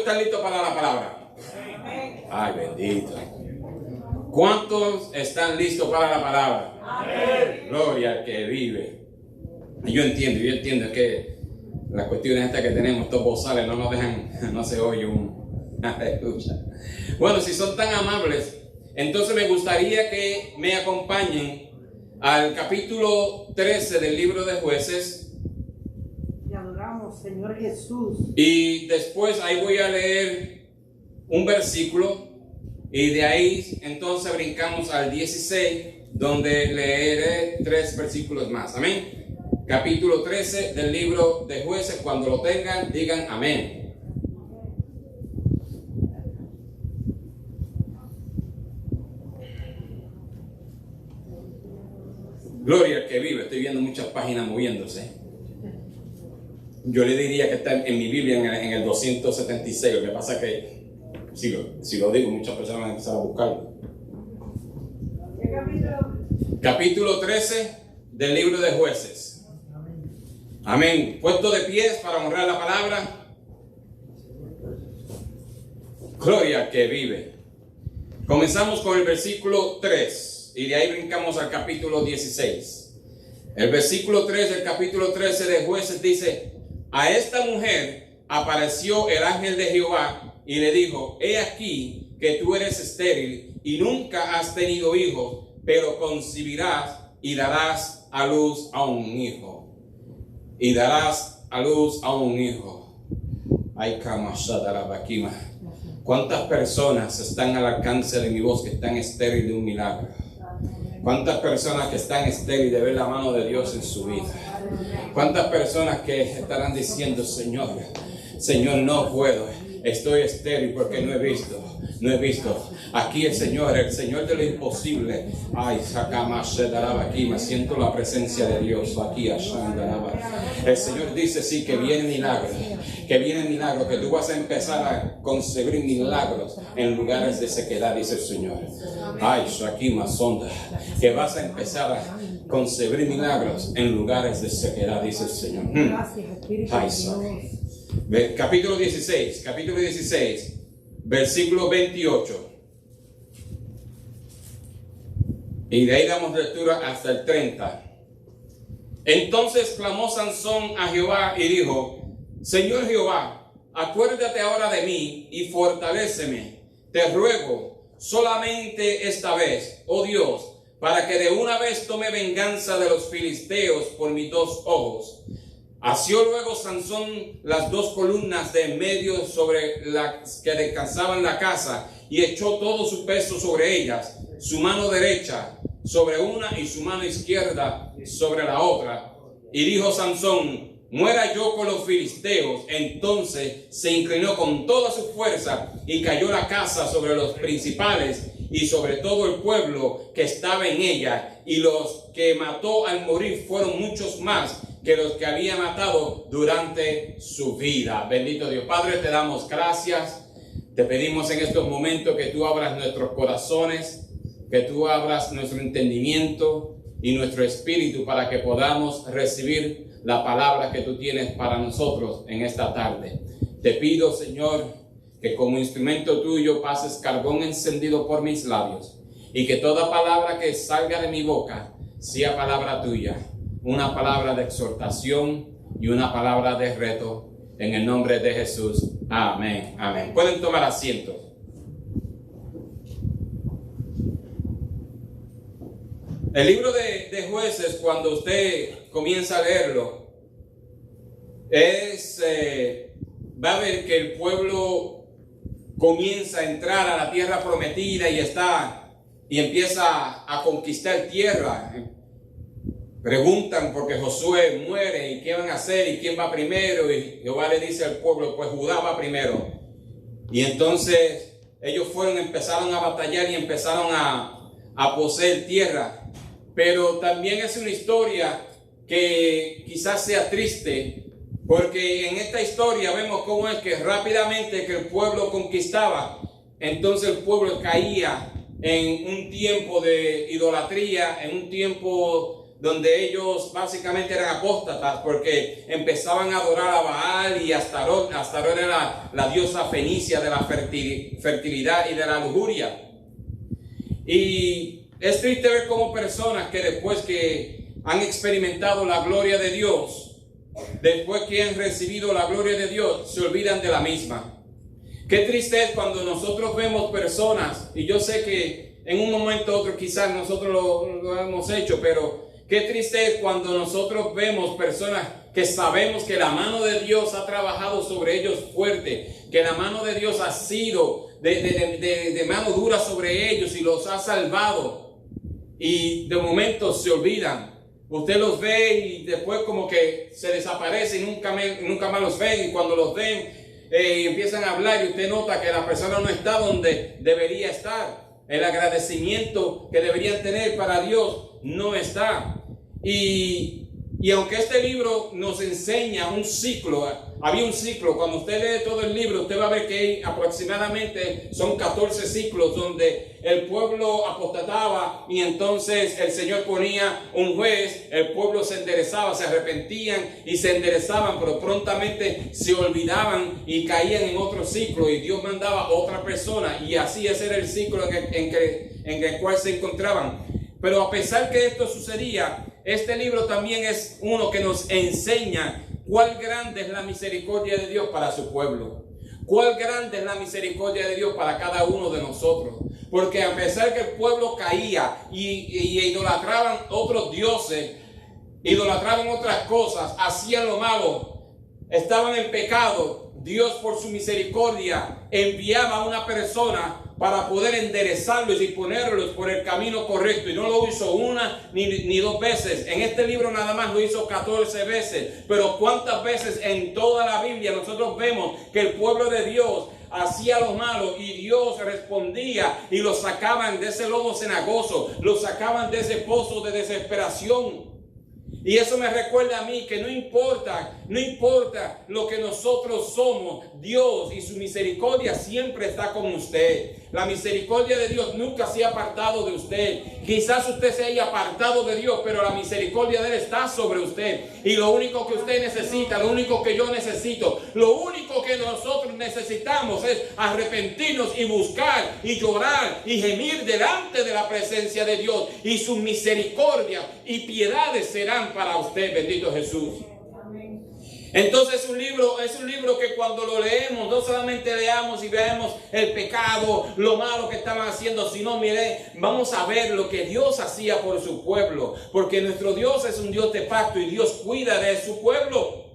están listos para la palabra? Ay, bendito. ¿Cuántos están listos para la palabra? Amén. Gloria al que vive. Y yo entiendo que las cuestiones estas que tenemos, estos bozales, no nos dejan, no se oye un aleluya. Bueno, si son tan amables, entonces me gustaría que me acompañen al capítulo 13 del libro de Jueces. Te adoramos, Señor Jesús. Y después ahí voy a leer un versículo y de ahí entonces brincamos al 16, donde leeré 3 versículos más. Amén. Capítulo 13 del libro de Jueces. Cuando lo tengan, digan amén. Gloria al que vive. Estoy viendo muchas páginas moviéndose. Yo le diría que está en mi Biblia en el 276. Lo que pasa es que si lo digo, muchas personas van a empezar a buscarlo. ¿Qué capítulo? Capítulo 13 del libro de Jueces. Amén. Puesto de pies para honrar la palabra. Gloria al que vive. Comenzamos con el versículo 3 y de ahí brincamos al capítulo 16. El versículo 3 del capítulo 13 de Jueces dice: a esta mujer apareció el ángel de Jehová y le dijo: he aquí que tú eres estéril y nunca has tenido hijos, pero concebirás y darás a luz a un hijo. Y darás a luz a un hijo. Ay, Kamashadarabaquima. ¿Cuántas personas están al alcance de mi voz que están estériles de un milagro? ¿Cuántas personas que están estériles de ver la mano de Dios en su vida? ¿Cuántas personas que estarán diciendo: Señor, no puedo, estoy estéril porque no he visto? Aquí el Señor de lo imposible. Ay, aquí me siento la presencia de Dios. Aquí el Señor dice sí que viene milagro, que tú vas a empezar a concebir milagros en lugares de sequedad, dice el Señor. Ay, aquí más sonda, que vas a empezar a concebir milagros en lugares de sequedad, dice el Señor. Ay, capítulo 16, versículo 28. Y de ahí damos lectura hasta el 30. Entonces clamó Sansón a Jehová y dijo: Señor Jehová, acuérdate ahora de mí y fortaléceme. Te ruego solamente esta vez, oh Dios, para que de una vez tome venganza de los filisteos por mis 2 ojos. Asió luego Sansón las 2 columnas de en medio sobre las que descansaban la casa y echó todo su peso sobre ellas, su mano derecha sobre una y su mano izquierda sobre la otra. Y dijo Sansón: muera yo con los filisteos. Entonces se inclinó con toda su fuerza y cayó la casa sobre los principales y sobre todo el pueblo que estaba en ella. Y los que mató al morir fueron muchos más que los que había matado durante su vida. Bendito Dios. Padre, te damos gracias. Te pedimos en estos momentos que tú abras nuestros corazones, que tú abras nuestro entendimiento y nuestro espíritu para que podamos recibir la palabra que tú tienes para nosotros en esta tarde. Te pido, Señor, que como instrumento tuyo pases carbón encendido por mis labios y que toda palabra que salga de mi boca sea palabra tuya, una palabra de exhortación y una palabra de reto, en el nombre de Jesús. Amén. Amén. Pueden tomar asiento. El libro de Jueces, cuando usted comienza a leerlo, va a ver que el pueblo comienza a entrar a la tierra prometida y empieza a conquistar tierra. Preguntan porque Josué muere y qué van a hacer y quién va primero, y Jehová le dice al pueblo: pues Judá va primero. Y entonces ellos empezaron a batallar y empezaron a poseer tierra. Pero también es una historia que quizás sea triste, porque en esta historia vemos cómo es que rápidamente que el pueblo conquistaba, entonces el pueblo caía en un tiempo de idolatría, en un tiempo donde ellos básicamente eran apóstatas porque empezaban a adorar a Baal y a Astarot. Astarot era la diosa fenicia de la fertilidad y de la lujuria. Y es triste ver cómo personas que después que han experimentado la gloria de Dios, después que han recibido la gloria de Dios, se olvidan de la misma. Qué triste es cuando nosotros vemos personas, y yo sé que en un momento u otro quizás nosotros lo hemos hecho, pero qué triste es cuando nosotros vemos personas que sabemos que la mano de Dios ha trabajado sobre ellos fuerte, que la mano de Dios ha sido de mano dura sobre ellos y los ha salvado, y de momento se olvidan. Usted los ve y después como que se desaparecen y nunca más los ven, y cuando los ven empiezan a hablar y usted nota que la persona no está donde debería estar. El agradecimiento que deberían tener para Dios no está. Y aunque este libro nos enseña un ciclo, había un ciclo, cuando usted lee todo el libro, usted va a ver que aproximadamente son 14 ciclos donde el pueblo apostataba y entonces el Señor ponía un juez, el pueblo se enderezaba, se arrepentían y se enderezaban, pero prontamente se olvidaban y caían en otro ciclo y Dios mandaba a otra persona, y así ese era el ciclo en el cual se encontraban. Pero a pesar que esto sucedía, este libro también es uno que nos enseña cuál grande es la misericordia de Dios para su pueblo. Cuál grande es la misericordia de Dios para cada uno de nosotros. Porque a pesar que el pueblo caía y idolatraban otros dioses, idolatraban otras cosas, hacían lo malo, estaban en pecado, Dios por su misericordia enviaba a una persona para poder enderezarlos y ponerlos por el camino correcto. Y no lo hizo una ni dos veces. En este libro nada más lo hizo 14 veces. Pero ¿cuántas veces en toda la Biblia nosotros vemos que el pueblo de Dios hacía lo malo y Dios respondía y los sacaban de ese lodo cenagoso, los sacaban de ese pozo de desesperación? Y eso me recuerda a mí que no importa lo que nosotros somos, Dios y su misericordia siempre está con usted. La misericordia de Dios nunca se ha apartado de usted. Quizás usted se haya apartado de Dios, pero la misericordia de Él está sobre usted. Y lo único que usted necesita, lo único que yo necesito, lo único que nosotros necesitamos es arrepentirnos y buscar y llorar y gemir delante de la presencia de Dios. Y su misericordia y piedades serán para usted, bendito Jesús. Entonces es un libro que cuando lo leemos, no solamente leamos y veamos el pecado, lo malo que estaban haciendo, sino vamos a ver lo que Dios hacía por su pueblo, porque nuestro Dios es un Dios de pacto y Dios cuida de su pueblo.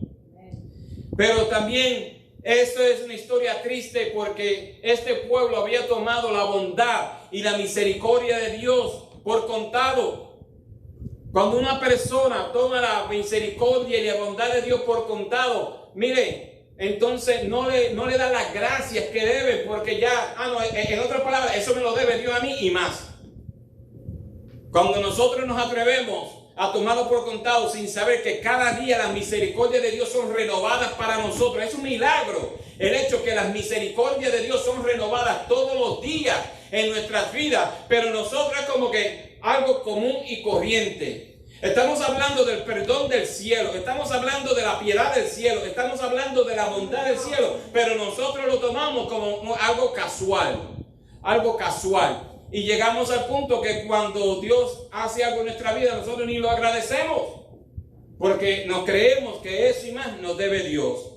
Pero también esto es una historia triste porque este pueblo había tomado la bondad y la misericordia de Dios por contado. Cuando una persona toma la misericordia y la bondad de Dios por contado, mire, entonces no le da las gracias que debe, porque ya, en otras palabras, eso me lo debe Dios a mí y más. Cuando nosotros nos atrevemos a tomarlo por contado sin saber que cada día las misericordias de Dios son renovadas para nosotros, es un milagro el hecho que las misericordias de Dios son renovadas todos los días en nuestras vidas, pero nosotros es como que algo común y corriente. Estamos hablando del perdón del cielo, estamos hablando de la piedad del cielo, estamos hablando de la bondad del cielo, pero nosotros lo tomamos como algo casual, y llegamos al punto que cuando Dios hace algo en nuestra vida, nosotros ni lo agradecemos, porque nos creemos que eso y más nos debe Dios.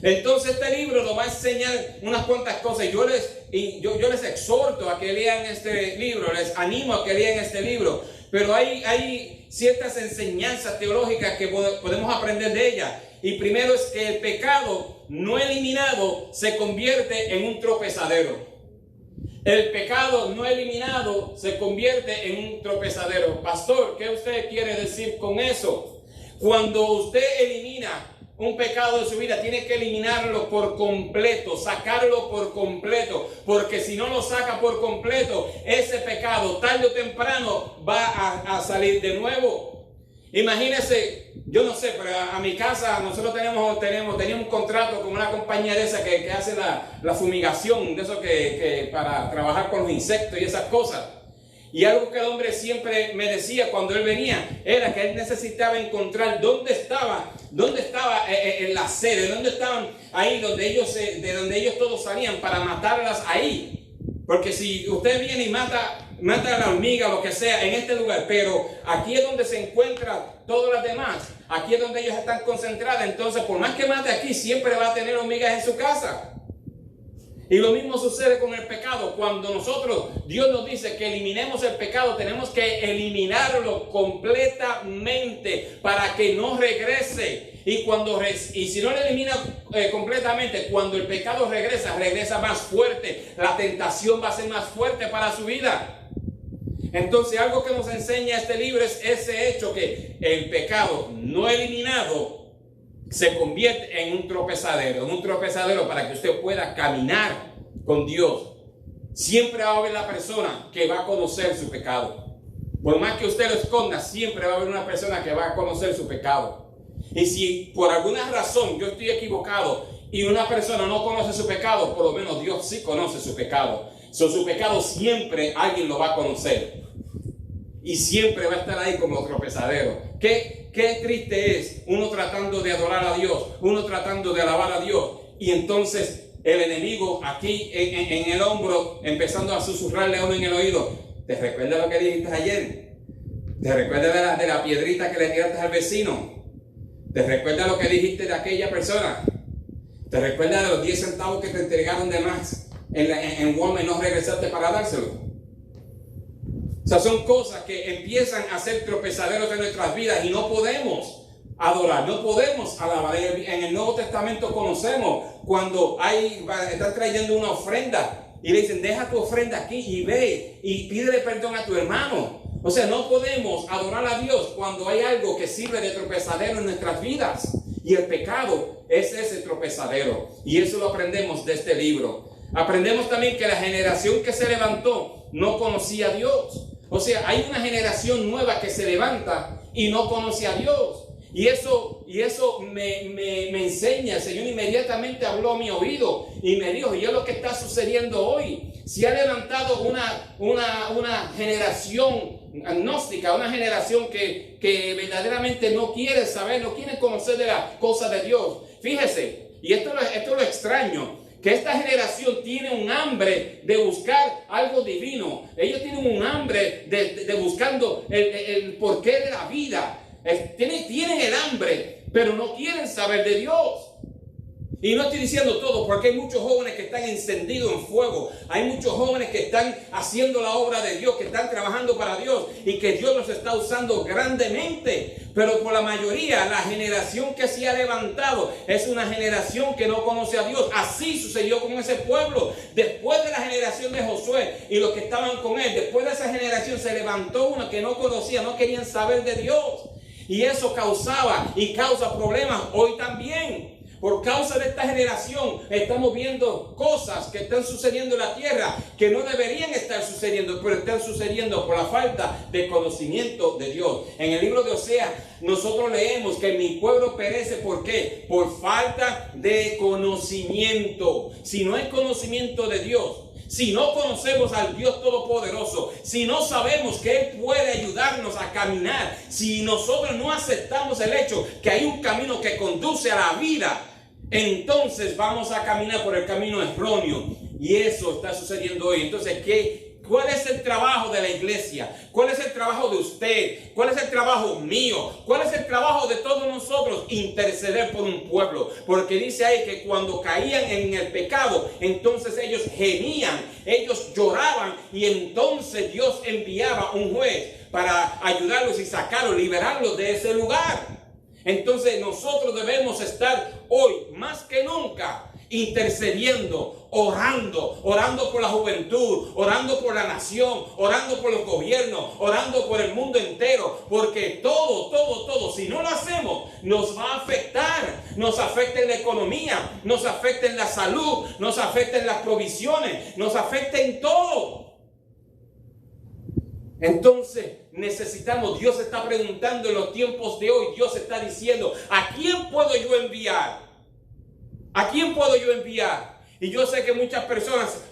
Entonces este libro nos va a enseñar unas cuantas cosas. Yo les exhorto a que lean este libro, les animo a que lean este libro. Pero hay ciertas enseñanzas teológicas que podemos aprender de ella. Y primero es que el pecado no eliminado se convierte en un tropezadero. El pecado no eliminado se convierte en un tropezadero. Pastor, ¿qué usted quiere decir con eso? Cuando usted elimina un pecado de su vida, tiene que eliminarlo por completo, sacarlo por completo, porque si no lo saca por completo, ese pecado tarde o temprano va a salir de nuevo. Imagínese, yo no sé, pero a mi casa nosotros teníamos un contrato con una compañía de esa que hace la fumigación, de eso que para trabajar con los insectos y esas cosas. Y algo que el hombre siempre me decía cuando él venía era que él necesitaba encontrar dónde estaba la sede, dónde estaban ahí de donde ellos todos salían para matarlas ahí. Porque si usted viene y mata a la hormiga, lo que sea, en este lugar, pero aquí es donde se encuentran todas las demás, aquí es donde ellos están concentradas, entonces por más que mate aquí, siempre va a tener hormigas en su casa. Y lo mismo sucede con el pecado. Cuando Dios nos dice que eliminemos el pecado, tenemos que eliminarlo completamente para que no regrese. Y si no lo elimina completamente, cuando el pecado regresa más fuerte. La tentación va a ser más fuerte para su vida. Entonces, algo que nos enseña este libro es ese hecho, que el pecado no eliminado se convierte en un tropezadero para que usted pueda caminar con Dios. Siempre va a haber la persona que va a conocer su pecado. Por más que usted lo esconda, siempre va a haber una persona que va a conocer su pecado. Y si por alguna razón yo estoy equivocado y una persona no conoce su pecado, por lo menos Dios sí conoce su pecado. Su pecado siempre alguien lo va a conocer. Y siempre va a estar ahí como tropezadero. Qué triste es uno tratando de adorar a Dios, uno tratando de alabar a Dios, y entonces el enemigo aquí en el hombro, empezando a susurrarle a uno en el oído. ¿Te recuerdas lo que dijiste ayer? ¿Te recuerdas de la piedrita que le tiraste al vecino? ¿Te recuerdas lo que dijiste de aquella persona? ¿Te recuerdas de los 10 centavos que te entregaron de más en Walmart y no regresaste para dárselo? O sea, son cosas que empiezan a ser tropezaderos en nuestras vidas y no podemos adorar, no podemos alabar. En el Nuevo Testamento conocemos cuando están trayendo una ofrenda y le dicen, deja tu ofrenda aquí y ve y pídele perdón a tu hermano. O sea, no podemos adorar a Dios cuando hay algo que sirve de tropezadero en nuestras vidas. Y el pecado es ese tropezadero. Y eso lo aprendemos de este libro. Aprendemos también que la generación que se levantó no conocía a Dios. O sea, hay una generación nueva que se levanta y no conoce a Dios. Y eso me enseña. El Señor inmediatamente habló a mi oído y me dijo, y es lo que está sucediendo hoy. Se ha levantado una generación agnóstica, una generación que verdaderamente no quiere saber, no quiere conocer de las cosas de Dios. Fíjese, y esto es lo extraño, que esta generación tiene un hambre de buscar algo divino. Ellos tienen un hambre de buscando el porqué de la vida. Tienen el hambre, pero no quieren saber de Dios. Y no estoy diciendo todo, porque hay muchos jóvenes que están encendidos en fuego. Hay muchos jóvenes que están haciendo la obra de Dios, que están trabajando para Dios y que Dios los está usando grandemente. Pero por la mayoría, la generación que se ha levantado es una generación que no conoce a Dios. Así sucedió con ese pueblo. Después de la generación de Josué y los que estaban con él, después de esa generación se levantó una que no conocía, no querían saber de Dios. Y eso causaba y causa problemas hoy también. Por causa de esta generación estamos viendo cosas que están sucediendo en la tierra que no deberían estar sucediendo, pero están sucediendo por la falta de conocimiento de Dios. En el libro de Oseas nosotros leemos que mi pueblo perece. ¿Por qué? Por falta de conocimiento. Si no hay conocimiento de Dios, si no conocemos al Dios Todopoderoso, si no sabemos que Él puede ayudarnos a caminar, si nosotros no aceptamos el hecho que hay un camino que conduce a la vida, entonces vamos a caminar por el camino erróneo. Y eso está sucediendo hoy. Entonces, ¿cuál es el trabajo de la iglesia? ¿Cuál es el trabajo de usted? ¿Cuál es el trabajo mío? ¿Cuál es el trabajo de todos nosotros? Interceder por un pueblo. Porque dice ahí que cuando caían en el pecado, entonces ellos gemían, ellos lloraban, y entonces Dios enviaba un juez para ayudarlos y sacarlos, liberarlos de ese lugar. Entonces nosotros debemos estar hoy más que nunca intercediendo, orando por la juventud, orando por la nación, orando por los gobiernos, orando por el mundo entero, porque todo, si no lo hacemos, nos va a afectar. Nos afecta en la economía, nos afecta en la salud, nos afecta en las provisiones, nos afecta en todo. Entonces necesitamos, Dios está preguntando en los tiempos de hoy, Dios está diciendo, ¿a quién puedo yo enviar? ¿A quién puedo yo enviar? Y yo sé que muchas personas,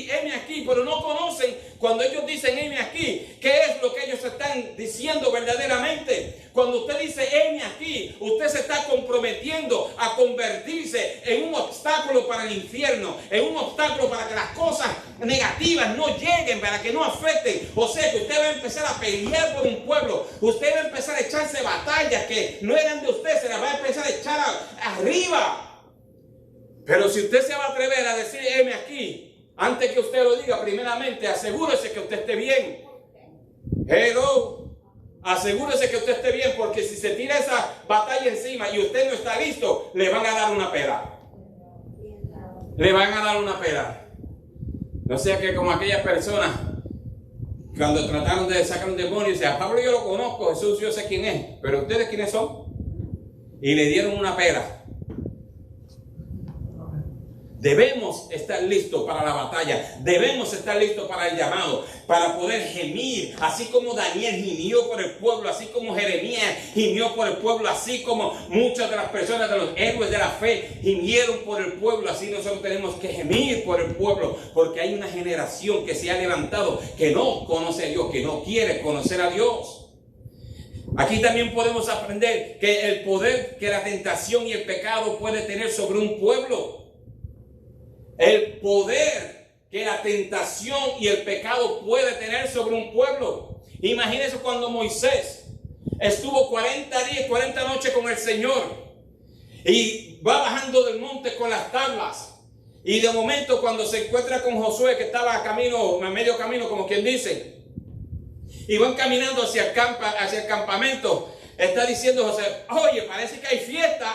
heme aquí, pero no conocen cuando ellos dicen heme aquí, qué es lo que ellos están diciendo verdaderamente. Cuando usted dice heme aquí, usted se está comprometiendo a convertirse en un obstáculo para el infierno, en un obstáculo para que las cosas negativas no lleguen, para que no afecten. O sea que usted va a empezar a pelear por un pueblo, usted va a empezar a echarse batallas que no eran de usted, se las va a empezar a echar arriba. Pero si usted se va a atrever a decir heme aquí, antes que usted lo diga, primeramente asegúrese que usted esté bien. Hello. Asegúrese que usted esté bien, porque si se tira esa batalla encima y usted no está listo, le van a dar una pela. Le van a dar una pela. No sea que como aquellas personas, cuando trataron de sacar un demonio, dice, a Pablo yo lo conozco, Jesús yo sé quién es, pero ustedes quiénes son. Y le dieron una pela. Debemos estar listos para la batalla. Debemos estar listos para el llamado, para poder gemir, así como Daniel gimió por el pueblo, así como Jeremías gimió por el pueblo, así como muchas de las personas de los héroes de la fe gimieron por el pueblo. Así nosotros tenemos que gemir por el pueblo, porque hay una generación que se ha levantado que no conoce a Dios, que no quiere conocer a Dios. Aquí también podemos aprender que el poder que la tentación y el pecado puede tener sobre un pueblo. El poder que la tentación y el pecado puede tener sobre un pueblo. Imagínense cuando Moisés estuvo 40 días, 40 noches con el Señor y va bajando del monte con las tablas. Y de momento cuando se encuentra con Josué, que estaba a medio camino, como quien dice, y van caminando hacia el campamento, está diciendo José, oye, parece que hay fiesta,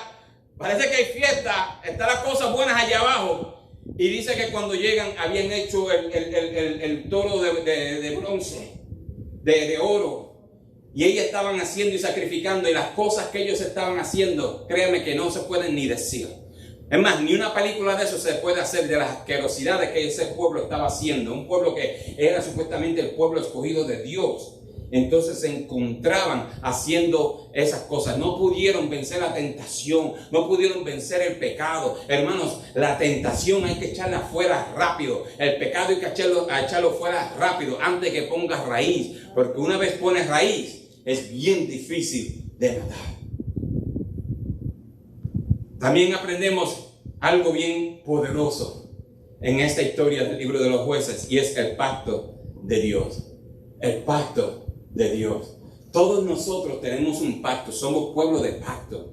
están las cosas buenas allá abajo. Y dice que cuando llegan habían hecho el toro de bronce, de oro. Y ellos estaban haciendo y sacrificando. Y las cosas que ellos estaban haciendo, créanme que no se pueden ni decir. Es más, ni una película de eso se puede hacer de las asquerosidades que ese pueblo estaba haciendo. Un pueblo que era supuestamente el pueblo escogido de Dios. Entonces se encontraban haciendo esas cosas. No pudieron vencer la tentación. No pudieron vencer el pecado. Hermanos, la tentación hay que echarla fuera rápido. El pecado hay que echarlo fuera rápido antes que ponga raíz. Porque una vez pones raíz, es bien difícil de matar. También aprendemos algo bien poderoso en esta historia del libro de los jueces. Y es el pacto de Dios. El pacto de Dios. Todos nosotros tenemos un pacto, somos pueblo de pacto.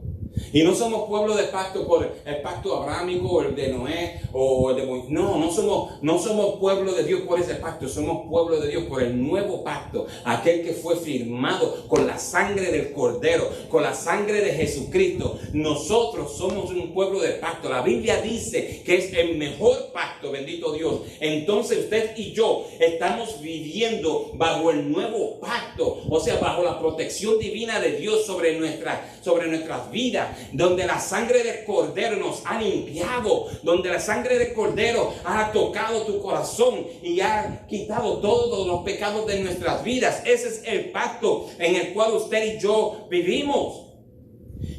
Y no somos pueblo de pacto por el pacto abrámico, o el de Noé, o el de Moisés. No somos pueblo de Dios por ese pacto, somos pueblo de Dios por el nuevo pacto, aquel que fue firmado con la sangre del Cordero, con la sangre de Jesucristo. Nosotros somos un pueblo de pacto. La Biblia dice que es el mejor pacto, bendito Dios. Entonces usted y yo estamos viviendo bajo el nuevo pacto, o sea, bajo la protección divina de Dios sobre nuestras vidas, donde la sangre del Cordero nos ha limpiado, donde la sangre del Cordero ha tocado tu corazón y ha quitado todos los pecados de nuestras vidas. Ese es el pacto en el cual usted y yo vivimos.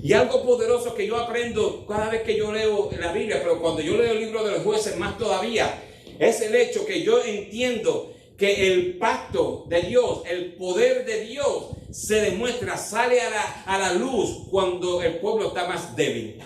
Y algo poderoso que yo aprendo cada vez que yo leo la Biblia, pero cuando yo leo el libro de los jueces más todavía, es el hecho que yo entiendo que el pacto de Dios, el poder de Dios, se demuestra, sale a la luz cuando el pueblo está más débil.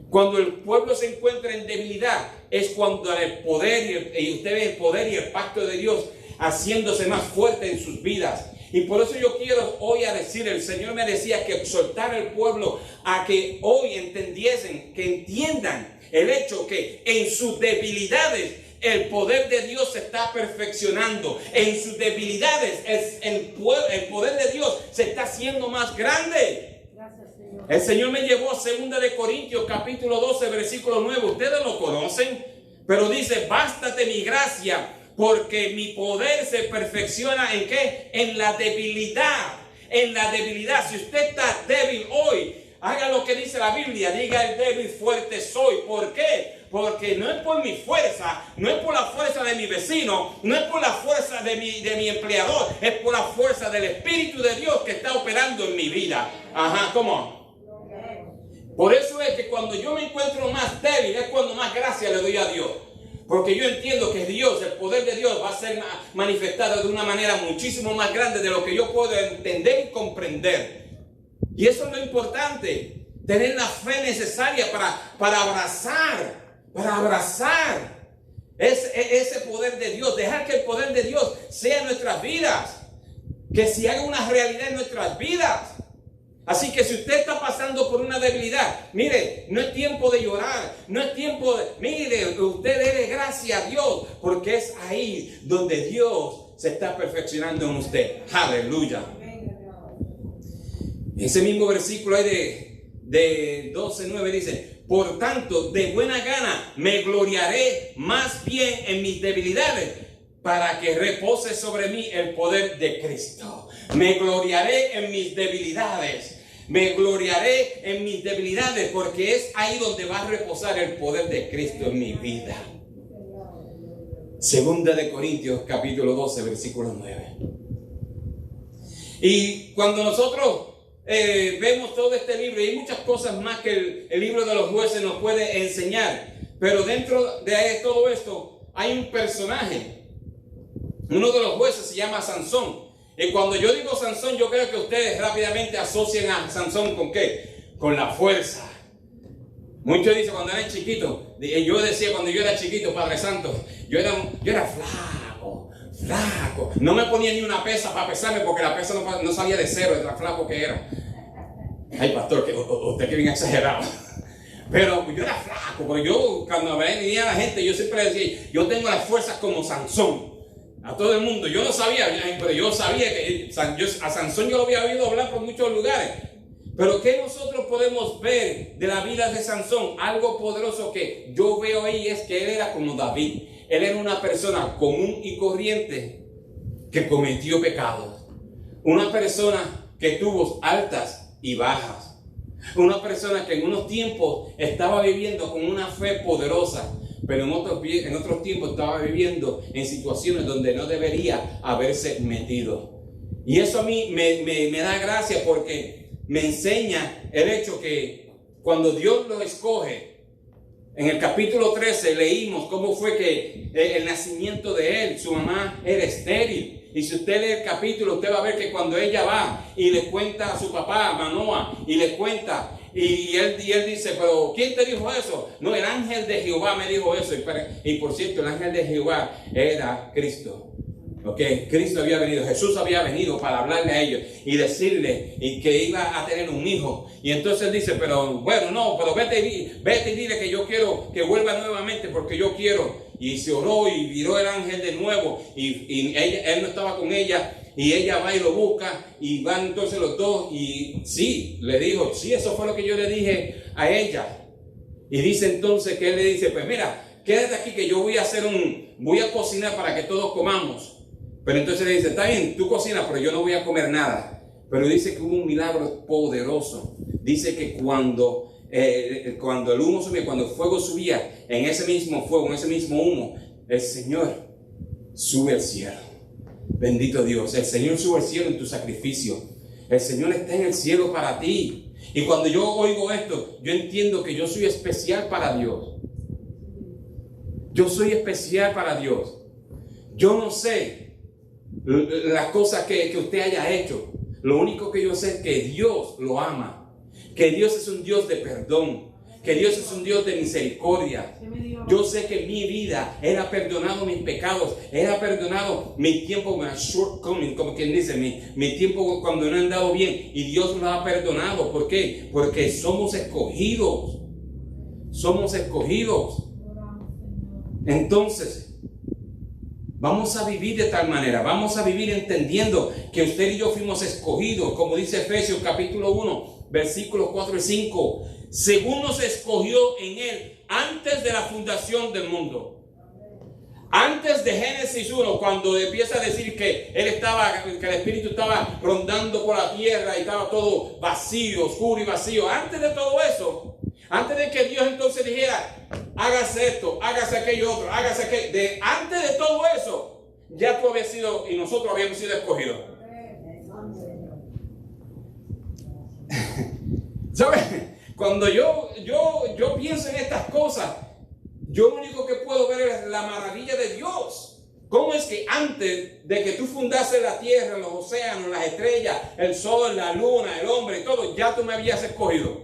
Cuando el pueblo se encuentra en debilidad, es cuando el poder, y usted ve el poder y el pacto de Dios haciéndose más fuerte en sus vidas. Y por eso yo quiero hoy a decir, el Señor me decía que exhortar al pueblo a que hoy entiendan el hecho que en sus debilidades el poder de Dios se está perfeccionando. En sus debilidades el poder de Dios se está haciendo más grande. Gracias, Señor. El Señor me llevó a 2 de Corintios capítulo 12 versículo 9. Ustedes lo conocen, pero dice: bástate mi gracia, porque mi poder se perfecciona ¿en qué? En la debilidad. En la debilidad. Si usted está débil hoy, haga lo que dice la Biblia. Diga: el débil fuerte soy. ¿Por qué? Porque no es por mi fuerza, no es por la fuerza de mi vecino, no es por la fuerza de mi empleador, es por la fuerza del Espíritu de Dios que está operando en mi vida. Ajá, ¿cómo? Por eso es que cuando yo me encuentro más débil es cuando más gracia le doy a Dios. Porque yo entiendo que Dios, el poder de Dios va a ser manifestado de una manera muchísimo más grande de lo que yo puedo entender y comprender. Y eso es lo importante, tener la fe necesaria para abrazar ese poder de Dios, dejar que el poder de Dios sea en nuestras vidas, que se haga una realidad en nuestras vidas. Así que si usted está pasando por una debilidad, mire, no es tiempo de llorar, no es tiempo de, mire, usted debe gracias a Dios, porque es ahí donde Dios se está perfeccionando en usted. Aleluya. Ese mismo versículo ahí de 12:9 dice: por tanto, de buena gana me gloriaré más bien en mis debilidades, para que repose sobre mí el poder de Cristo. Me gloriaré en mis debilidades. Me gloriaré en mis debilidades, porque es ahí donde va a reposar el poder de Cristo en mi vida. Segunda de Corintios, capítulo 12, versículo 9. Y cuando nosotros vemos todo este libro, y hay muchas cosas más que el libro de los jueces nos puede enseñar, pero dentro de todo esto hay un personaje. Uno de los jueces se llama Sansón. Y cuando yo digo Sansón, yo creo que ustedes rápidamente asocian a Sansón ¿con qué? Con la fuerza. Muchos dicen cuando eran chiquitos, yo decía cuando yo era chiquito, Padre Santo, yo era flaco. No me ponía ni una pesa para pesarme, porque la pesa no salía de cero, de tan flaco que era. Ay, pastor, usted que bien exagerado. Pero yo era flaco, porque yo cuando venía la gente, yo siempre decía, yo tengo las fuerzas como Sansón. A todo el mundo, yo no sabía, pero yo sabía que a Sansón yo lo había oído hablar por muchos lugares. Pero ¿qué nosotros podemos ver de la vida de Sansón? Algo poderoso que yo veo ahí es que él era como David. Él era una persona común y corriente que cometió pecados. Una persona que tuvo altas y bajas. Una persona que en unos tiempos estaba viviendo con una fe poderosa, pero en otros tiempos estaba viviendo en situaciones donde no debería haberse metido. Y eso a mí me da gracia, porque me enseña el hecho que cuando Dios lo escoge, en el capítulo 13 leímos cómo fue que el nacimiento de él, su mamá era estéril. Y si usted lee el capítulo, usted va a ver que cuando ella va y le cuenta a su papá, a Manoah, y le cuenta, y él dice, pero ¿quién te dijo eso? No, el ángel de Jehová me dijo eso. Y por cierto, el ángel de Jehová era Cristo. Okay. Cristo había venido, Jesús había venido para hablarle a ellos y decirle que iba a tener un hijo. Y entonces él dice, pero bueno, no, pero vete y dile que yo quiero que vuelva nuevamente, porque yo quiero. Y se oró y viró el ángel de nuevo, y él no estaba con ella, y ella va y lo busca, y van entonces los dos, y sí, le dijo, sí, eso fue lo que yo le dije a ella. Y dice entonces que él le dice, pues mira, quédate aquí que yo voy a cocinar para que todos comamos. Pero entonces le dice, está bien, tú cocinas, pero yo no voy a comer nada. Pero dice que hubo un milagro poderoso. Dice que cuando el humo subía, cuando el fuego subía, en ese mismo fuego, en ese mismo humo, el Señor sube al cielo. Bendito Dios, el Señor sube al cielo en tu sacrificio. El Señor está en el cielo para ti. Y cuando yo oigo esto, yo entiendo que yo soy especial para Dios. Yo soy especial para Dios. Yo no sé las cosas que usted haya hecho. Lo único que yo sé es que Dios lo ama. Que Dios es un Dios de perdón. Que Dios es un Dios de misericordia. Yo sé que mi vida era perdonado mis pecados. Era perdonado mi tiempo, mi shortcoming, como quien dice, mi tiempo cuando no he andado bien. Y Dios lo ha perdonado. ¿Por qué? Porque somos escogidos. Somos escogidos. Entonces, vamos a vivir de tal manera, vamos a vivir entendiendo que usted y yo fuimos escogidos, como dice Efesios capítulo 1, versículos 4 y 5, según nos escogió en él antes de la fundación del mundo. Antes de Génesis 1, cuando empieza a decir que que el Espíritu estaba rondando por la tierra y estaba todo vacío, oscuro y vacío, antes de todo eso, antes de que Dios entonces dijera, hágase esto, hágase aquello otro, hágase aquello, antes de todo eso, ya tú habías sido y nosotros habíamos sido escogidos. ¿Sabes? cuando yo pienso en estas cosas, yo lo único que puedo ver es la maravilla de Dios. ¿Cómo es que antes de que tú fundases la tierra, los océanos, las estrellas, el sol, la luna, el hombre y todo, ya tú me habías escogido?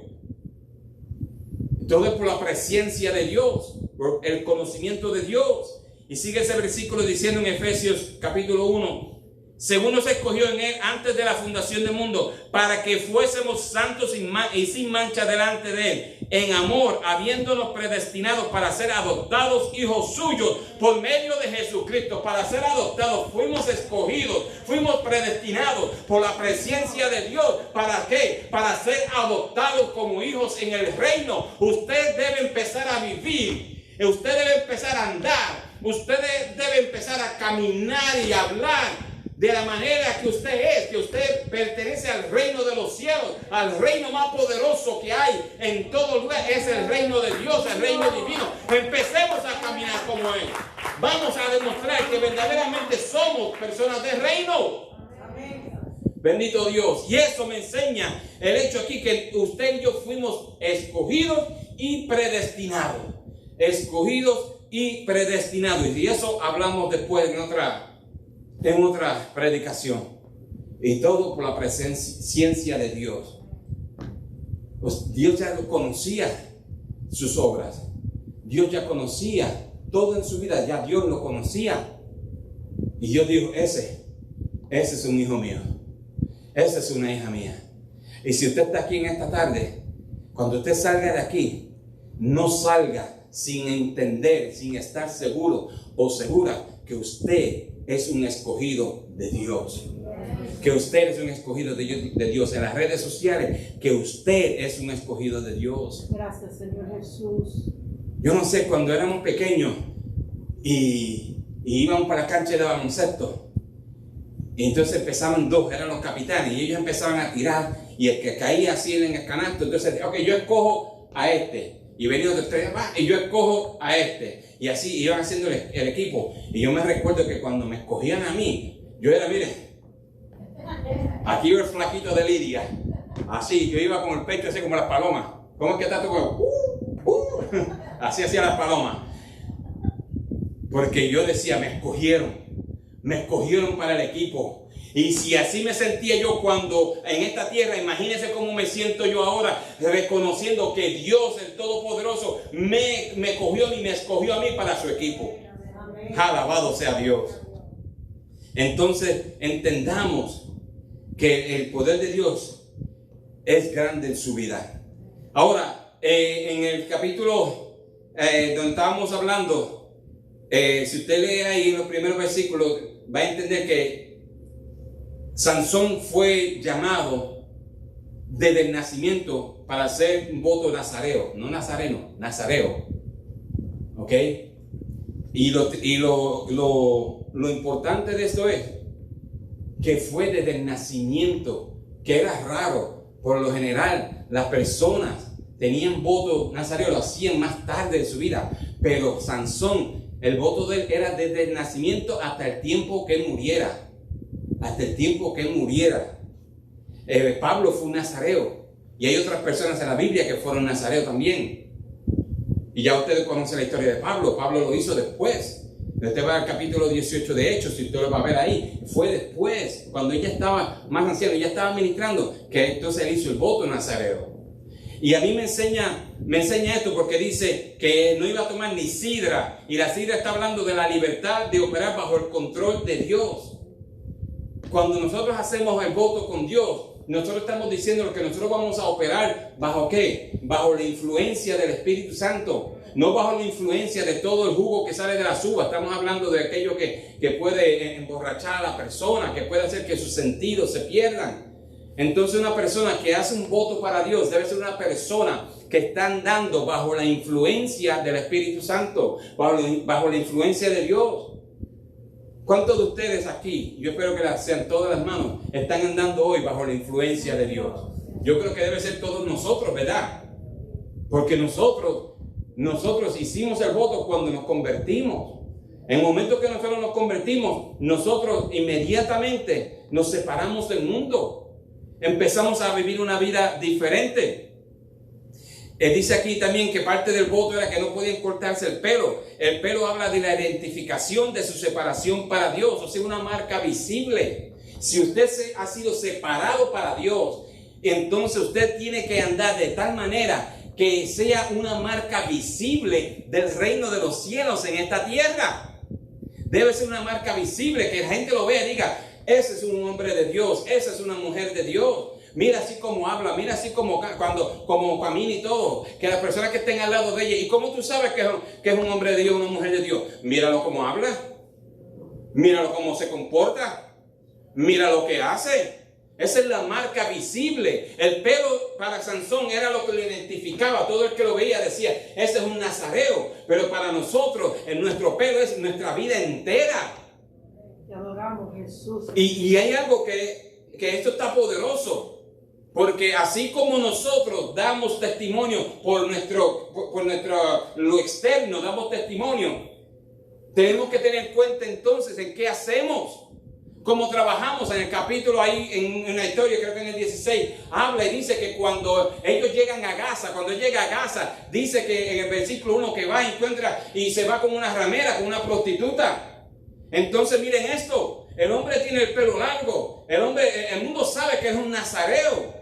Todo es por la presencia de Dios, por el conocimiento de Dios. Y sigue ese versículo diciendo en Efesios capítulo 1, según nos escogió en él antes de la fundación del mundo, para que fuésemos santos y sin mancha delante de él, en amor, habiéndonos predestinados para ser adoptados hijos suyos por medio de Jesucristo. Para ser adoptados, fuimos escogidos, fuimos predestinados por la presencia de Dios. ¿Para qué? Para ser adoptados como hijos en el reino. Usted debe empezar a vivir, usted debe empezar a andar, usted debe empezar a caminar y hablar de la manera que usted es, que usted pertenece al reino de los cielos, al reino más poderoso que hay en todo lugar, es el reino de Dios, el reino divino. Empecemos a caminar como Él. Vamos a demostrar que verdaderamente somos personas del reino. Amén. Bendito Dios. Y eso me enseña el hecho aquí que usted y yo fuimos escogidos y predestinados. Escogidos y predestinados. Y de eso hablamos después en otra predicación. Y todo por la presencia de Dios. Pues Dios ya conocía sus obras. Dios ya conocía todo en su vida. Ya Dios lo conocía. Y Dios dijo, ese es un hijo mío. Esa es una hija mía. Y si usted está aquí en esta tarde, cuando usted salga de aquí, no salga sin entender, sin estar seguro o segura que usted es un escogido de Dios. Que usted es un escogido de Dios. En las redes sociales, que usted es un escogido de Dios. Gracias, Señor Jesús. Yo no sé, cuando éramos pequeños y íbamos para la cancha de baloncesto, y entonces empezaban dos, eran los capitanes, y ellos empezaban a tirar, y el que caía así en el canasto, entonces, ok, yo escojo a este. Y venía de tres más, y yo escojo a este. Y así iban haciendo el equipo. Y yo me recuerdo que cuando me escogían a mí, yo era, mire, aquí yo el flaquito de Lidia. Así, yo iba con el pecho así como las palomas. ¿Cómo es que está tú? Así hacía las palomas. Porque yo decía, me escogieron para el equipo. Y si así me sentía yo cuando en esta tierra, imagínense cómo me siento yo ahora, reconociendo que Dios, el Todopoderoso, me cogió y me escogió a mí para su equipo. Amén. Alabado sea Dios. Entonces entendamos que el poder de Dios es grande en su vida. Ahora, en el capítulo donde estábamos hablando, si usted lee ahí en los primeros versículos, va a entender que Sansón fue llamado desde el nacimiento para hacer un voto nazareo, no nazareno, nazareo. ¿Ok? Y lo importante de esto es que fue desde el nacimiento, que era raro. Por lo general, las personas tenían voto nazareo, lo hacían más tarde de su vida. Pero Sansón, el voto de él era desde el nacimiento hasta el tiempo que él muriera. Hasta el tiempo que él muriera. Pablo fue un nazareo. Y hay otras personas en la Biblia que fueron nazareos también. Y ya ustedes conocen la historia de Pablo. Pablo lo hizo después. Usted va al capítulo 18 de Hechos, si usted lo va a ver ahí. Fue después, cuando ella estaba más anciano, ya estaba ministrando, que entonces él hizo el voto nazareo. Y a mí me enseña esto porque dice que no iba a tomar ni sidra. Y la sidra está hablando de la libertad de operar bajo el control de Dios. Cuando nosotros hacemos el voto con Dios, nosotros estamos diciendo que nosotros vamos a operar ¿bajo qué? Bajo la influencia del Espíritu Santo. No bajo la influencia de todo el jugo que sale de las uvas. Estamos hablando de aquello que puede emborrachar a la persona, que puede hacer que sus sentidos se pierdan. Entonces una persona que hace un voto para Dios debe ser una persona que está andando bajo la influencia del Espíritu Santo, bajo la influencia de Dios. ¿Cuántos de ustedes aquí, yo espero que sean todas las manos, están andando hoy bajo la influencia de Dios? Yo creo que debe ser todos nosotros, ¿verdad? Porque nosotros hicimos el voto cuando nos convertimos. En el momento que nosotros nos convertimos, nosotros inmediatamente nos separamos del mundo. Empezamos a vivir una vida diferente. Dice aquí también que parte del voto era que no podían cortarse el pelo. El pelo habla de la identificación de su separación para Dios, o sea, una marca visible. Si usted ha sido separado para Dios, entonces usted tiene que andar de tal manera que sea una marca visible del reino de los cielos en esta tierra. Debe ser una marca visible, que la gente lo vea y diga, ese es un hombre de Dios, esa es una mujer de Dios. Mira así como habla, mira así como camina y todo. Que las personas que estén al lado de ella, ¿y cómo tú sabes que es un hombre de Dios, una mujer de Dios? Míralo cómo habla, míralo cómo se comporta, mira lo que hace. Esa es la marca visible. El pelo para Sansón era lo que lo identificaba. Todo el que lo veía decía, ese es un nazareo. Pero para nosotros, nuestro pelo es nuestra vida entera. Te adoramos, Jesús. Y hay algo que esto está poderoso. Porque así como nosotros damos testimonio por lo externo, damos testimonio, tenemos que tener en cuenta entonces en qué hacemos, cómo trabajamos. En el capítulo ahí, en la historia, creo que en el 16, habla y dice que cuando ellos llegan a Gaza, cuando él llega a Gaza, dice que en el versículo 1 que va, encuentra y se va con una ramera, con una prostituta. Entonces miren esto, el hombre tiene el pelo largo, el mundo sabe que es un nazareo.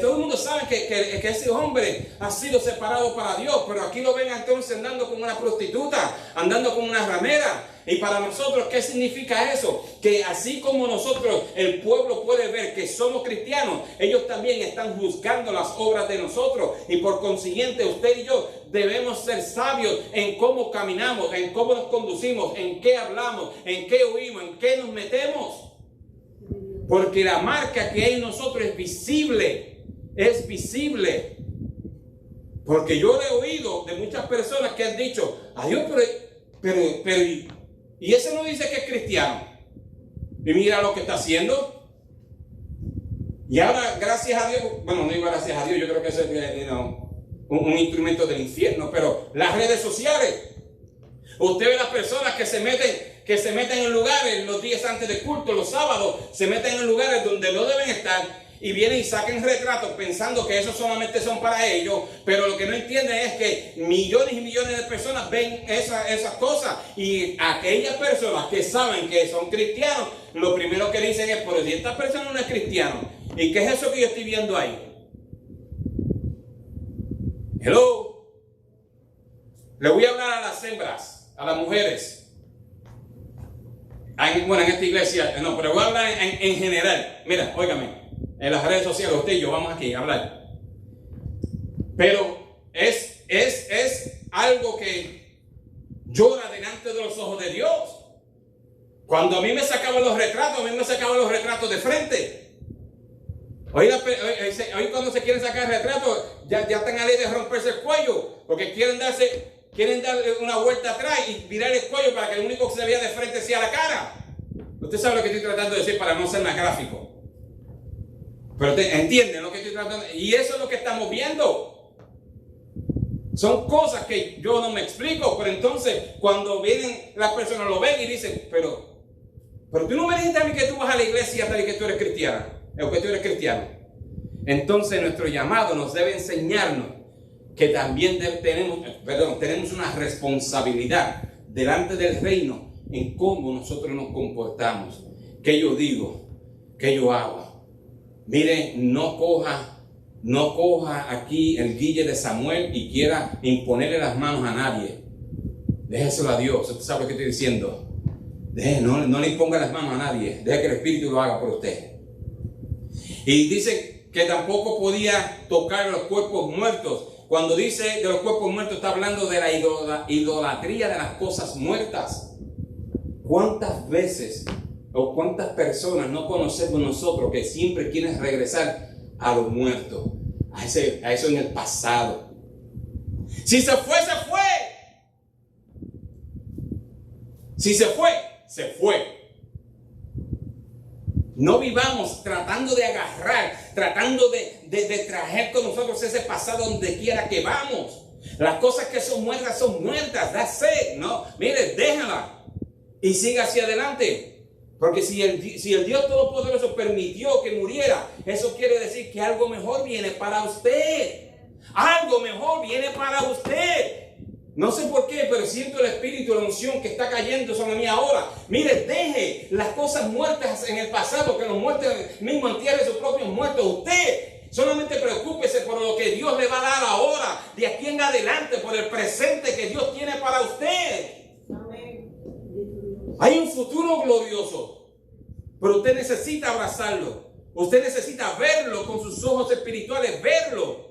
Todo el mundo sabe que ese hombre ha sido separado para Dios, pero aquí lo ven entonces andando con una prostituta, andando con una ramera. Y para nosotros, ¿qué significa eso? Que así como nosotros, el pueblo puede ver que somos cristianos, ellos también están juzgando las obras de nosotros. Y por consiguiente, usted y yo debemos ser sabios en cómo caminamos, en cómo nos conducimos, en qué hablamos, en qué oímos, en qué nos metemos. Porque la marca que hay en nosotros es visible. Es visible. Porque yo he oído de muchas personas que han dicho, adiós, pero y ese no dice que es cristiano. Y mira lo que está haciendo. Y ahora, gracias a Dios, bueno, no digo gracias a Dios, yo creo que eso es un instrumento del infierno, pero las redes sociales. Usted ve las personas que se meten en lugares los días antes de culto, los sábados, se meten en lugares donde no deben estar y vienen y sacan retratos pensando que esos solamente son para ellos, pero lo que no entienden es que millones y millones de personas ven esas cosas, y aquellas personas que saben que son cristianos, lo primero que dicen es, pero si esta persona no es cristiano, ¿y qué es eso que yo estoy viendo ahí? Hello. Le voy a hablar a las hembras, a las mujeres. Bueno, en esta iglesia, no, pero voy a hablar en general. Mira, óigame, en las redes sociales, usted y yo vamos aquí a hablar. Pero es algo que llora delante de los ojos de Dios. Cuando a mí me sacaban los retratos, de frente. Hoy cuando se quieren sacar retratos, ya están a ley de romperse el cuello, porque quieren darle una vuelta atrás y virar el cuello para que el único que se vea de frente sea la cara. Usted sabe lo que estoy tratando de decir para no ser más gráfico. Pero entienden lo que estoy tratando. Y eso es lo que estamos viendo. Son cosas que yo no me explico. Pero entonces, cuando vienen las personas, lo ven y dicen, pero tú no me dijiste a mí que tú vas a la iglesia tal y que tú eres cristiana. O que tú eres cristiano. Entonces, nuestro llamado nos debe enseñarnos que también tenemos una responsabilidad delante del reino en cómo nosotros nos comportamos. ¿Qué yo digo? ¿Qué yo hago? Mire, no coja aquí el guille de Samuel y quiera imponerle las manos a nadie. Déjeselo a Dios. ¿Usted sabe lo que estoy diciendo? No le imponga las manos a nadie. Deje que el Espíritu lo haga por usted. Y dice que tampoco podía tocar los cuerpos muertos. Cuando dice de los cuerpos muertos, está hablando de la idolatría de las cosas muertas. ¿Cuántas veces o cuántas personas no conocemos nosotros que siempre quieren regresar a lo muerto? A eso en el pasado. Si se fue, se fue. Si se fue, se fue. No vivamos tratando de agarrar, tratando de traer con nosotros ese pasado donde quiera que vamos. Las cosas que son muertas, that's it, ¿no? Mire, déjala y siga hacia adelante. Porque si el Dios Todopoderoso permitió que muriera, eso quiere decir que algo mejor viene para usted. Algo mejor viene para usted. No sé por qué, pero siento el espíritu, la unción que está cayendo sobre mí ahora. Mire, deje las cosas muertas en el pasado, que los muertos mismos entierren sus propios muertos. Usted solamente preocúpese por lo que Dios le va a dar ahora, de aquí en adelante, por el presente que Dios tiene para usted. Amén. Hay un futuro glorioso, pero usted necesita abrazarlo. Usted necesita verlo con sus ojos espirituales, verlo.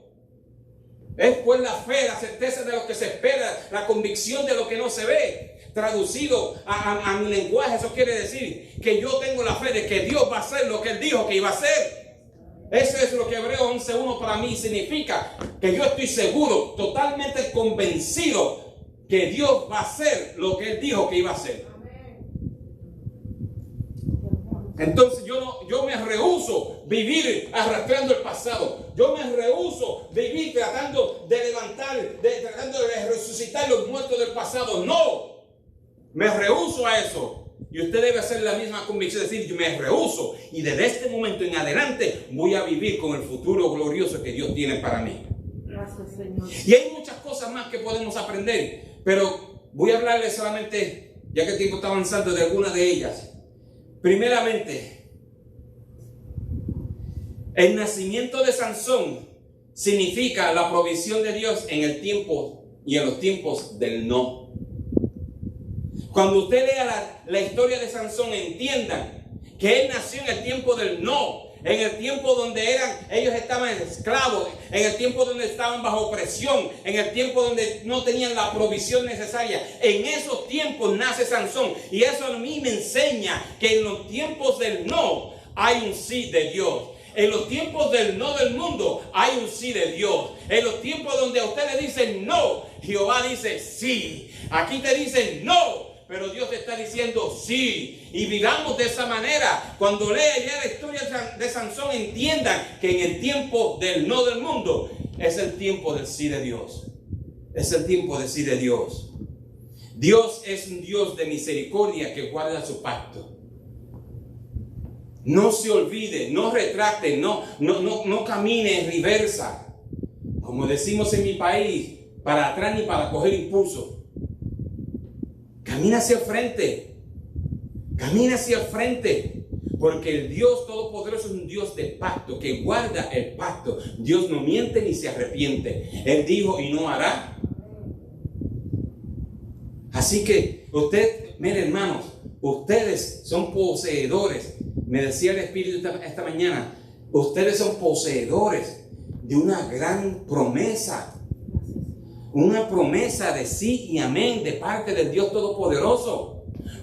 Es pues la fe, la certeza de lo que se espera, la convicción de lo que no se ve. Traducido a mi lenguaje, eso quiere decir que yo tengo la fe de que Dios va a hacer lo que Él dijo que iba a hacer. Eso es lo que Hebreos 11:1 para mí significa, que yo estoy seguro, totalmente convencido que Dios va a hacer lo que Él dijo que iba a hacer. Entonces yo me rehúso vivir arrastrando el pasado. Yo me rehúso vivir tratando de levantar, tratando de resucitar los muertos del pasado. No, me rehúso a eso. Y usted debe hacer la misma convicción, decir, yo me rehúso. Y desde este momento en adelante voy a vivir con el futuro glorioso que Dios tiene para mí. Gracias, Señor. Y hay muchas cosas más que podemos aprender. Pero voy a hablarles solamente, ya que el tiempo está avanzando, de algunas de ellas. Primeramente, el nacimiento de Sansón significa la provisión de Dios en el tiempo y en los tiempos del no. Cuando usted lea la historia de Sansón, entiendan que él nació en el tiempo del no, en el tiempo donde ellos estaban esclavos, en el tiempo donde estaban bajo presión, en el tiempo donde no tenían la provisión necesaria. En esos tiempos nace Sansón, y eso a mí me enseña que en los tiempos del no hay un sí de Dios. En los tiempos del no del mundo hay un sí de Dios. En los tiempos donde a usted le dicen no, Jehová dice sí. Aquí te dicen no, pero Dios te está diciendo sí. Y vivamos de esa manera. Cuando lea la historia de Sansón, entiendan que en el tiempo del no del mundo es el tiempo del sí de Dios. Es el tiempo del sí de Dios. Dios es un Dios de misericordia que guarda su pacto. No se olvide, no retrate, no camine en reversa. Como decimos en mi país, para atrás ni para coger impulso. Camina hacia el frente. Camina hacia el frente. Porque el Dios Todopoderoso es un Dios de pacto, que guarda el pacto. Dios no miente ni se arrepiente. Él dijo y no hará. Así que usted, miren hermanos, ustedes son poseedores. Me decía el Espíritu esta mañana, ustedes son poseedores de una gran promesa. Una promesa de sí y amén de parte del Dios Todopoderoso.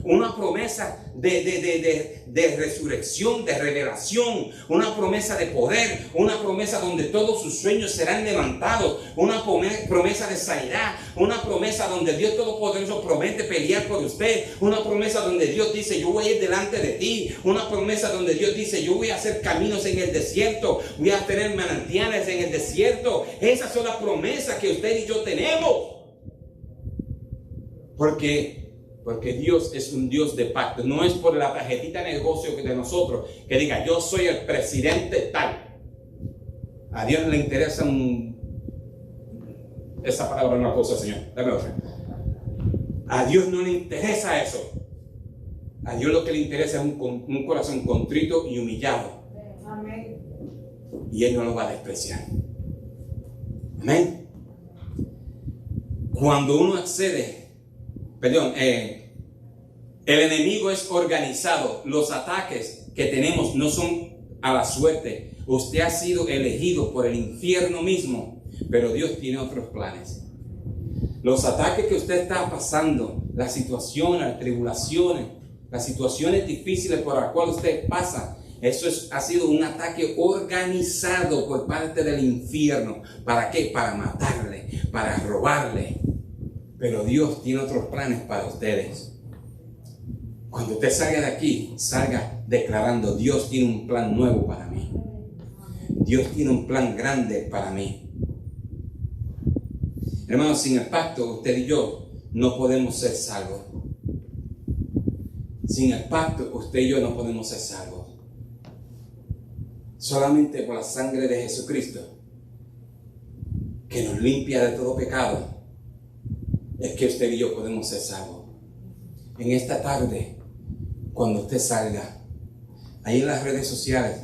Una promesa de resurrección, de revelación. Una promesa de poder. Una promesa donde todos sus sueños serán levantados. Una promesa de sanidad. Una promesa donde Dios Todopoderoso promete pelear por usted. Una promesa donde Dios dice, yo voy a ir delante de ti. Una promesa donde Dios dice, yo voy a hacer caminos en el desierto. Voy a tener manantiales en el desierto. Esas son las promesas que usted y yo tenemos. Porque Dios es un Dios de pacto. No es por la tarjetita de negocio de nosotros que diga, yo soy el presidente tal. A Dios le interesa esa palabra, una cosa, Señor. Dame otra. A Dios no le interesa eso. A Dios lo que le interesa es un corazón contrito y humillado. Amén. Y Él no lo va a despreciar. Amén. Cuando uno accede, el enemigo es organizado. Los ataques que tenemos no son a la suerte. Usted ha sido elegido por el infierno mismo, pero Dios tiene otros planes. Los ataques que usted está pasando, las situaciones, las tribulaciones, las situaciones difíciles por las cuales usted pasa, ha sido un ataque organizado por parte del infierno. ¿Para qué? Para matarle, para robarle. Pero Dios tiene otros planes para ustedes. Cuando usted salga de aquí, salga declarando, Dios tiene un plan nuevo para mí. Dios tiene un plan grande para mí. Hermanos, sin el pacto, usted y yo no podemos ser salvos. Sin el pacto, usted y yo no podemos ser salvos. Solamente por la sangre de Jesucristo que nos limpia de todo pecado, es que usted y yo podemos ser salvos. En esta tarde, cuando usted salga, ahí en las redes sociales,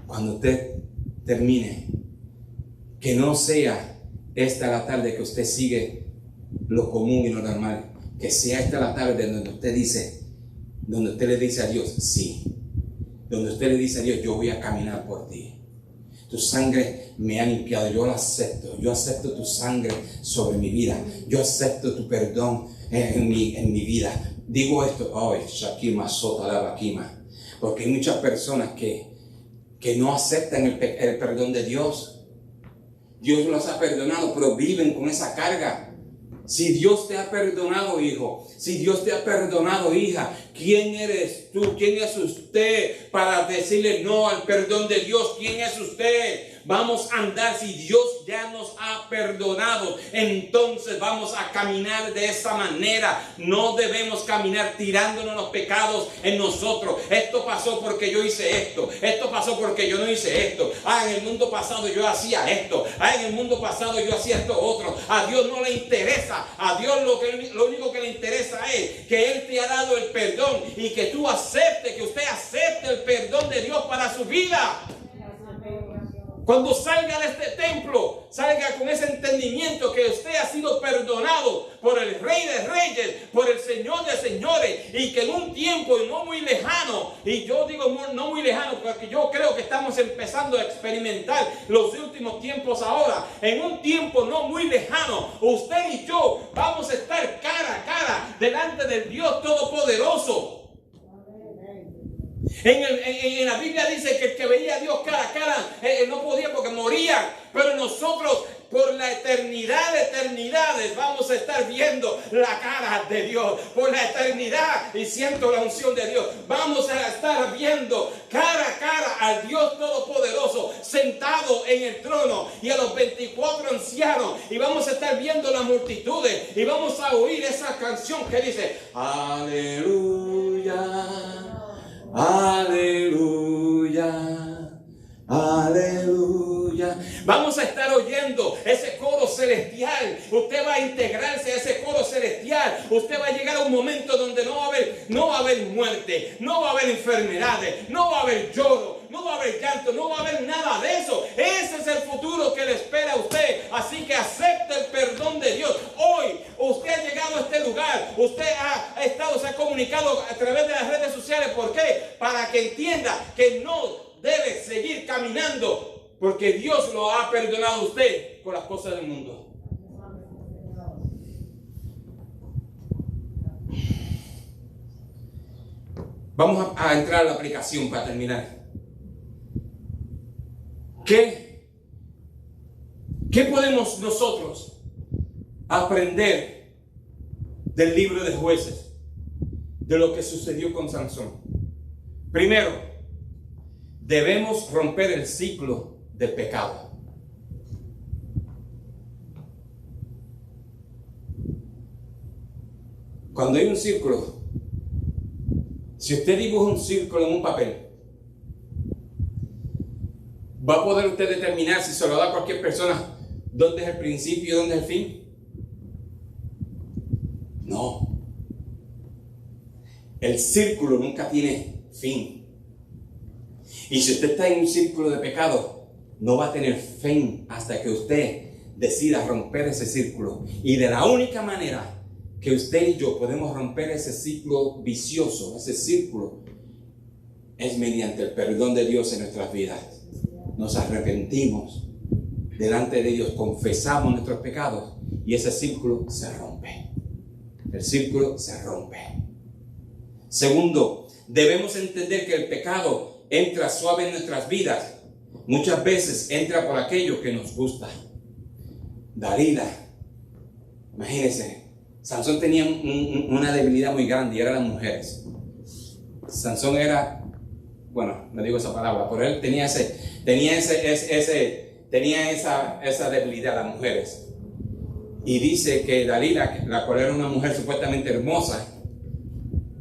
cuando usted termine, que no sea esta la tarde que usted sigue lo común y lo normal, que sea esta la tarde donde usted dice, donde usted le dice a Dios, sí, donde usted le dice a Dios, yo voy a caminar por ti. Tu sangre me ha limpiado, yo lo acepto. Yo acepto tu sangre sobre mi vida. Yo acepto tu perdón en mi vida. Digo esto, Shakima Sota la Bakima, porque hay muchas personas que no aceptan el perdón de Dios. Dios los ha perdonado, pero viven con esa carga. Si Dios te ha perdonado, hijo, si Dios te ha perdonado, hija, ¿quién eres tú? ¿Quién es usted para decirle no al perdón de Dios? ¿Quién es usted? Vamos a andar, si Dios ya nos ha perdonado, entonces vamos a caminar de esa manera. No debemos caminar tirándonos los pecados en nosotros. Esto pasó porque yo hice esto. Esto pasó porque yo no hice esto. En el mundo pasado yo hacía esto. En el mundo pasado yo hacía esto otro. A Dios no le interesa. A Dios lo único que le interesa es que Él te ha dado el perdón y que tú aceptes, que usted acepte el perdón de Dios para su vida. Cuando salga de este templo, salga con ese entendimiento que usted ha sido perdonado por el Rey de Reyes, por el Señor de Señores, y que en un tiempo no muy lejano, y yo digo no muy lejano porque yo creo que estamos empezando a experimentar los últimos tiempos ahora, en un tiempo no muy lejano, usted y yo vamos a estar cara a cara delante del Dios Todopoderoso. En la Biblia dice que el que veía a Dios cara a cara no podía porque moría. Pero nosotros por la eternidad de eternidades vamos a estar viendo la cara de Dios. Por la eternidad, y siento la unción de Dios, vamos a estar viendo cara a cara al Dios Todopoderoso sentado en el trono y a los 24 ancianos. Y vamos a estar viendo las multitudes y vamos a oír esa canción que dice aleluya. Aleluya, aleluya. Vamos a estar oyendo ese coro celestial. Usted va a integrarse a ese coro celestial. Usted va a llegar a un momento donde no va a haber muerte, no va a haber enfermedades, no va a haber lloro, no va a haber llanto, no va a haber nada de eso. Ese es el futuro que le espera a usted. Así que acepte el perdón de Dios. Hoy usted ha llegado a este lugar. Usted se ha comunicado a través de las redes sociales. ¿Por qué? Para que entienda que no debe seguir caminando, porque Dios lo ha perdonado a usted por las cosas del mundo. Vamos a entrar a la aplicación para terminar. ¿Qué podemos nosotros aprender del libro de Jueces, de lo que sucedió con Sansón? Primero, debemos romper el ciclo del pecado. Cuando hay un círculo, si usted dibuja un círculo en un papel, ¿va a poder usted determinar, si se lo da a cualquier persona, dónde es el principio y dónde es el fin? No. El círculo nunca tiene fin. Y si usted está en un círculo de pecado, no va a tener fin hasta que usted decida romper ese círculo. Y de la única manera que usted y yo podemos romper ese ciclo vicioso, ese círculo, es mediante el perdón de Dios en nuestras vidas. Nos arrepentimos delante de Dios, confesamos nuestros pecados y ese círculo se rompe. El círculo se rompe. Segundo, debemos entender que el pecado entra suave en nuestras vidas. Muchas veces entra por aquello que nos gusta. Dalila, imagínense, Sansón tenía una debilidad muy grande y eran las mujeres. Sansón era, bueno, no digo esa palabra, pero él tenía esa debilidad, las mujeres. Y dice que Dalila, la cual era una mujer supuestamente hermosa,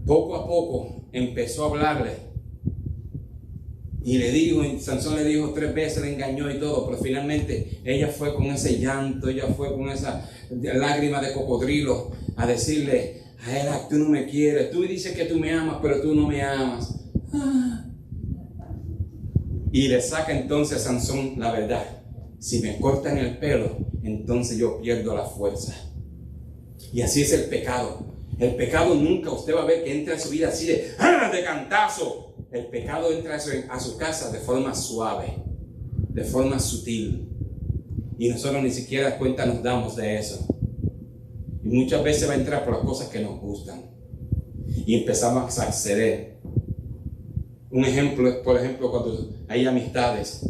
poco a poco empezó a hablarle Y le digo, y Sansón le dijo 3 veces, le engañó y todo, pero finalmente ella fue con ese llanto, ella fue con esa lágrima de cocodrilo a decirle a él: tú no me quieres, tú dices que tú me amas, pero tú no me amas. Y le saca entonces a Sansón la verdad: si me cortan el pelo, entonces yo pierdo la fuerza. Y así es el pecado. El pecado nunca usted va a ver que entra a su vida así de cantazo. El pecado entra a su casa de forma suave, de forma sutil. Y nosotros ni siquiera cuenta nos damos de eso. Y muchas veces va a entrar por las cosas que nos gustan. Y empezamos a acceder. Un ejemplo es, por ejemplo, cuando hay amistades.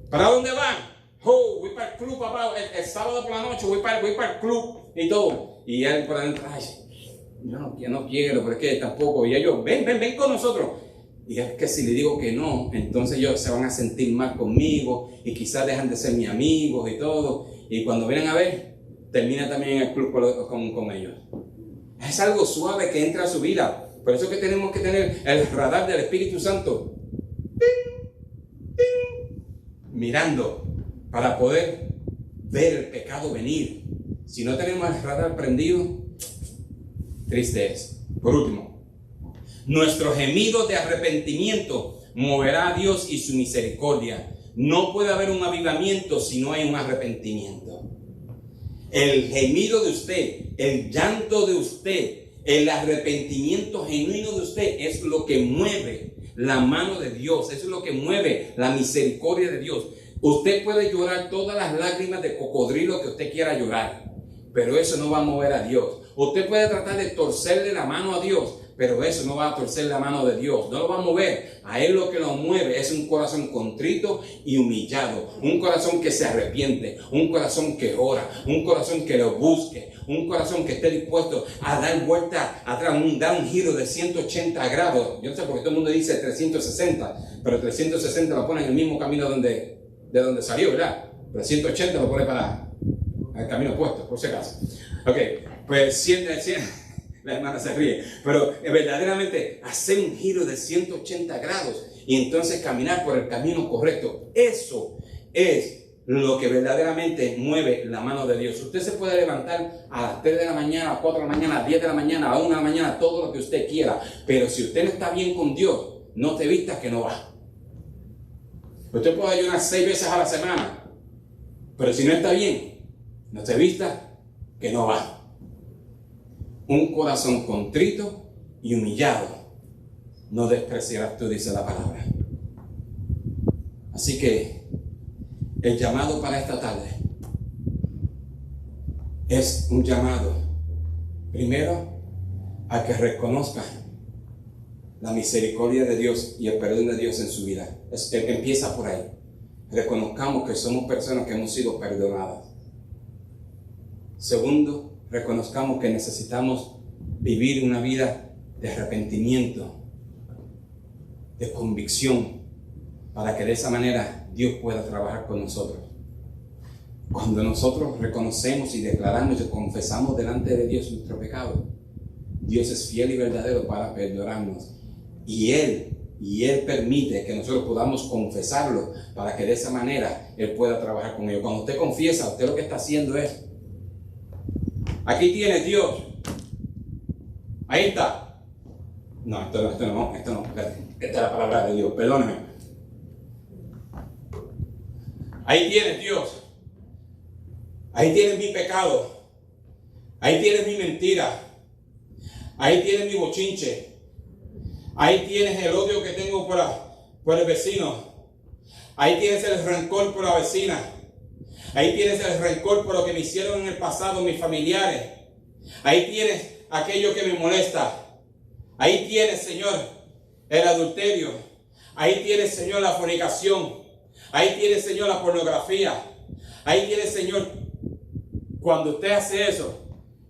¿Para dónde van? Oh, voy para el club, papá. El sábado por la noche voy para el club y todo. Y él por adentro: ay, yo no quiero, pero es que tampoco. Y ellos: ven con nosotros. Y es que si le digo que no, entonces ellos se van a sentir mal conmigo y quizás dejan de ser mis amigos y todo. Y cuando vienen a ver, termina también en el club con ellos. Es algo suave que entra a su vida. Por eso que tenemos que tener el radar del Espíritu Santo mirando para poder ver el pecado venir. Si no tenemos el radar prendido, triste es. Por último, nuestro gemido de arrepentimiento moverá a Dios y su misericordia. No puede haber un avivamiento si no hay un arrepentimiento. El gemido de usted, el llanto de usted, el arrepentimiento genuino de usted es lo que mueve la mano de Dios, es lo que mueve la misericordia de Dios. Usted puede llorar todas las lágrimas de cocodrilo que usted quiera llorar, pero eso no va a mover a Dios. Usted puede tratar de torcerle la mano a Dios, pero eso no va a torcer la mano de Dios, no lo va a mover. A Él lo que lo mueve es un corazón contrito y humillado, un corazón que se arrepiente, un corazón que ora, un corazón que lo busque, un corazón que esté dispuesto a dar vuelta atrás, dar un giro de 180 grados. Yo no sé por qué todo el mundo dice 360, pero 360 lo pone en el mismo camino de donde salió, ¿verdad? 380 lo pone para el camino opuesto, por si acaso. Ok, pues 100, la hermana se ríe, pero verdaderamente hacer un giro de 180 grados y entonces caminar por el camino correcto. Eso es lo que verdaderamente mueve la mano de Dios. Usted se puede levantar a las 3 de la mañana, a 4 de la mañana, a 10 de la mañana, a 1 de la mañana, todo lo que usted quiera, pero si usted no está bien con Dios, no te vistas que no va. Usted puede ayunar 6 veces a la semana, pero si no está bien, no te vistas que no va. Un corazón contrito y humillado no despreciarás tú, dice la palabra. Así que el llamado para esta tarde es un llamado, primero, a que reconozca la misericordia de Dios y el perdón de Dios en su vida. Empieza por ahí. Reconozcamos que somos personas que hemos sido perdonadas. Segundo, reconozcamos que necesitamos vivir una vida de arrepentimiento, de convicción, para que de esa manera Dios pueda trabajar con nosotros. Cuando nosotros reconocemos y declaramos y confesamos delante de Dios nuestro pecado, Dios es fiel y verdadero para perdonarnos. Y Él permite que nosotros podamos confesarlo para que de esa manera Él pueda trabajar con ellos. Cuando usted confiesa, usted lo que está haciendo es: aquí tienes, Dios. Ahí está. No, esto no. Esta es la palabra de Dios, perdóneme. Ahí tienes, Dios. Ahí tienes mi pecado. Ahí tienes mi mentira. Ahí tienes mi bochinche. Ahí tienes el odio que tengo por el vecino. Ahí tienes el rencor por la vecina. Ahí tienes el rencor por lo que me hicieron en el pasado mis familiares. Ahí tienes aquello que me molesta. Ahí tienes, Señor, el adulterio. Ahí tienes, Señor, la fornicación. Ahí tienes, Señor, la pornografía. Ahí tienes, Señor. Cuando usted hace eso,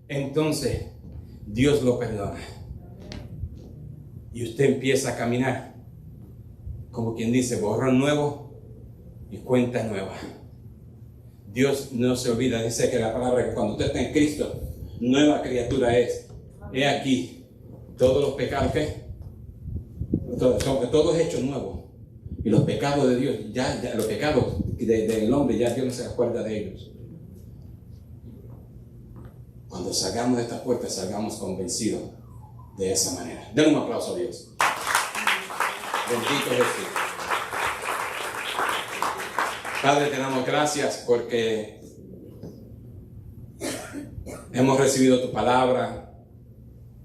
entonces Dios lo perdona. Y usted empieza a caminar, como quien dice, borrón nuevo y cuenta nueva. Dios no se olvida, dice que la palabra que cuando usted está en Cristo, nueva criatura es. He aquí, todos los pecados, ¿qué? Todo es hecho nuevo. Y los pecados de Dios, los pecados del hombre, ya Dios no se acuerda de ellos. Cuando salgamos de esta puerta, salgamos convencidos de esa manera. Den un aplauso a Dios. Bendito Jesús. Padre, te damos gracias porque hemos recibido tu palabra,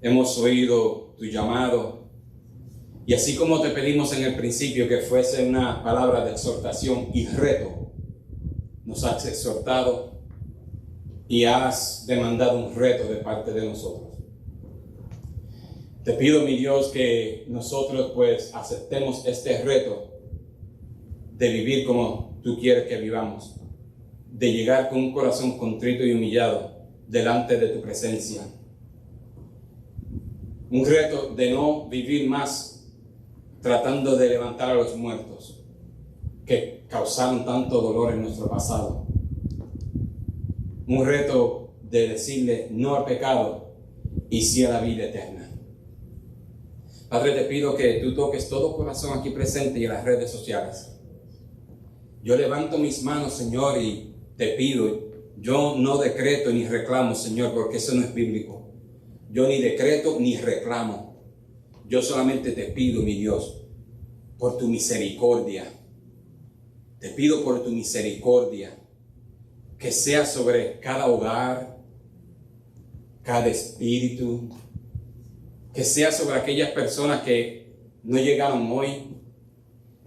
hemos oído tu llamado, y así como te pedimos en el principio que fuese una palabra de exhortación y reto, nos has exhortado y has demandado un reto de parte de nosotros. Te pido, mi Dios, que nosotros pues aceptemos este reto de vivir como tú quieres que vivamos, de llegar con un corazón contrito y humillado delante de tu presencia. Un reto de no vivir más tratando de levantar a los muertos que causaron tanto dolor en nuestro pasado. Un reto de decirle no al pecado y sí a la vida eterna. Padre, te pido que tú toques todo corazón aquí presente y en las redes sociales. Yo levanto mis manos, Señor, y te pido, yo no decreto ni reclamo, Señor, porque eso no es bíblico. Yo ni decreto ni reclamo. Yo solamente te pido, mi Dios, por tu misericordia. Te pido por tu misericordia que sea sobre cada hogar, cada espíritu, que sea sobre aquellas personas que no llegaron hoy,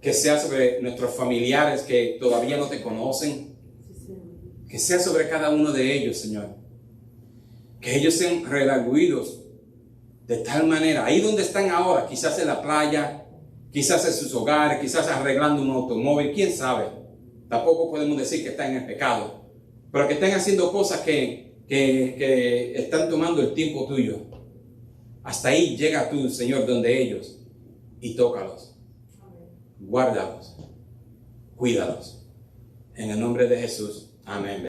que sea sobre nuestros familiares que todavía no te conocen, que sea sobre cada uno de ellos, Señor. Que ellos sean redarguidos de tal manera, ahí donde están ahora, quizás en la playa, quizás en sus hogares, quizás arreglando un automóvil, quién sabe. Tampoco podemos decir que están en el pecado, pero que están haciendo cosas que están tomando el tiempo tuyo. Hasta ahí llega tú, Señor, donde ellos, y tócalos. Guárdalos, cuídalos. En el nombre de Jesús, amén.